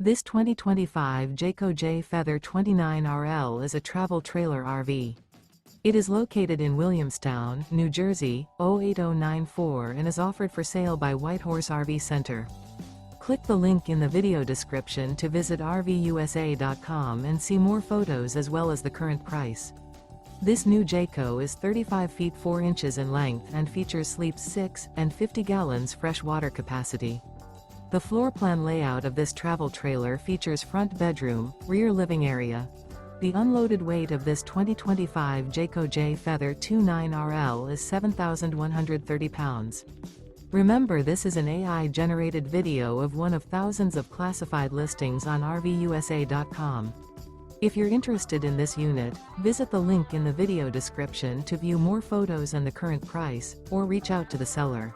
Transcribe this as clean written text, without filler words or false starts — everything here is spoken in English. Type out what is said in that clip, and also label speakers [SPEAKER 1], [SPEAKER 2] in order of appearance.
[SPEAKER 1] This 2025 Jayco Jay Feather 29RL is a travel trailer RV. It is located in Williamstown, New Jersey, 08094 and is offered for sale by Whitehorse RV Center. Click the link in the video description to visit RVUSA.com and see more photos as well as the current price. This new Jayco is 35 feet 4 inches in length and features sleeps 6 and 50 gallons fresh water capacity. The floor plan layout of this travel trailer features front bedroom, rear living area. The unloaded weight of this 2025 Jayco Jay Feather 29RL is 7,130 pounds. Remember, this is an AI-generated video of one of thousands of classified listings on RVUSA.com. If you're interested in this unit, visit the link in the video description to view more photos and the current price, or reach out to the seller.